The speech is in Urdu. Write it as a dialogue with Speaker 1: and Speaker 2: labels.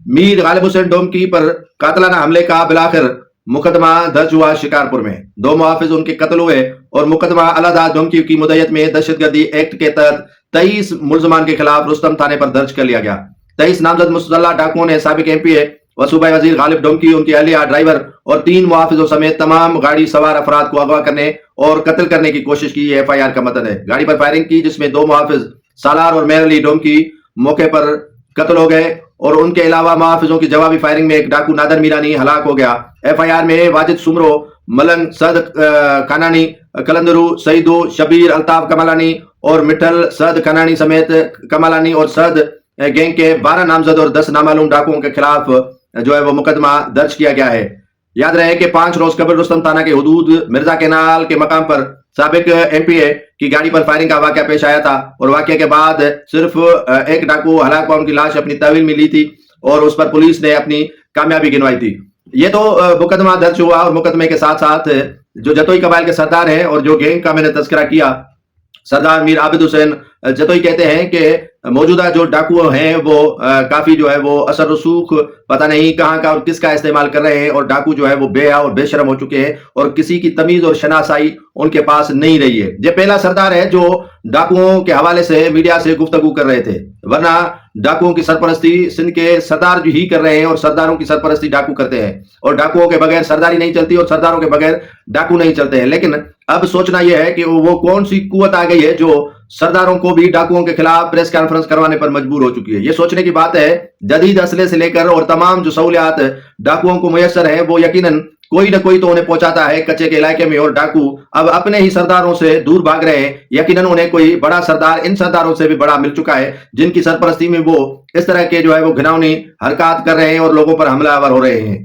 Speaker 1: میر غالب حسین ڈومکی پر قاتلانہ حملے کا بالآخر مقدمہ درج ہوا شکارپور میں. 2 محافظ ان کے قتل ہوئے اور مقدمہ الہداد ڈومکی کی مدعیت میں دہشت گردی ایکٹ کے تحت 23 ملزمان کے خلاف رستم تھانے پر درج کر لیا گیا. 23 نامزد مسلح ڈاکوؤں نے سابق MP و صوبائی وزیر غالب ڈومکی، ان کی اہلیہ، ڈرائیور اور 3 محافظوں سمیت تمام گاڑی سوار افراد کو اغوا کرنے اور قتل کرنے کی کوشش کی. یہ FIR کا متن ہے. گاڑی پر فائرنگ کی جس میں 2 محافظ سالار اور میر علی ڈومکی موقع پر قتل ہو گئے اور ان کے علاوہ محافظوں کی جوابی فائرنگ میں ایک ڈاکو نادر میرانی ہلاک ہو گیا. FIR میں واجد سمرو، ملنگ سعد کانانی، کلندرو سعیدو، شبیر الطاف کمالانی اور مٹھل سعد کانانی سمیت کمالانی اور سعد گینگ کے 12 نامزد اور 10 نامعلوم ڈاکوؤں کے خلاف جو ہے وہ مقدمہ درج کیا گیا ہے. یاد رہے کہ 5 روز قبل رستم تھانہ کے حدود مرزا کینال کے مقام پر سابق MPA کی گاڑی پر فائرنگ کا واقعہ پیش آیا تھا اور واقعے کے بعد صرف ایک ڈاکو ہلاک ہوا، ان کی لاش اپنی تحویل میں لی تھی اور اس پر پولیس نے اپنی کامیابی گنوائی تھی. یہ تو مقدمہ درج ہوا اور مقدمے کے ساتھ ساتھ جو جتوئی قبائل کے سردار ہیں اور جو گینگ کا میں نے تذکرہ کیا، سردار میر عابد حسین جتوئی کہتے ہیں کہ موجودہ جو ڈاکو ہیں وہ کافی جو ہے وہ اثر رسوخ پتہ نہیں کہاں کا اور کس کا استعمال کر رہے ہیں اور ڈاکو جو ہے وہ بے حیا اور بے شرم ہو چکے ہیں اور کسی کی تمیز اور شناسائی ان کے پاس نہیں رہی ہے. یہ پہلا سردار ہے جو ڈاکوؤں کے حوالے سے میڈیا سے گفتگو کر رہے تھے، ورنہ ڈاکوؤں کی سرپرستی سندھ کے سردار جو ہی کر رہے ہیں اور سرداروں کی سرپرستی ڈاکو کرتے ہیں اور ڈاکوؤں کے بغیر سرداری نہیں چلتی اور سرداروں کے بغیر ڈاکو نہیں چلتے ہیں. لیکن اب سوچنا یہ ہے کہ وہ کون سی قوت آ گئی ہے جو سرداروں کو بھی ڈاکوؤں کے خلاف پریس کانفرنس کروانے پر مجبور ہو چکی ہے. یہ سوچنے کی بات ہے جدید اسلحے سے لے کر اور تمام جو سہولیات ڈاکوؤں کو میسر ہیں وہ یقیناً کوئی نہ کوئی تو انہیں پہنچاتا ہے کچے کے علاقے میں، اور ڈاکو اب اپنے ہی سرداروں سے دور بھاگ رہے ہیں. یقیناً انہیں کوئی بڑا سردار ان سرداروں سے بھی بڑا مل چکا ہے جن کی سرپرستی میں وہ اس طرح کے جو ہے وہ گھناؤنی حرکات کر رہے ہیں اور لوگوں پر حملہ آور ہو رہے ہیں.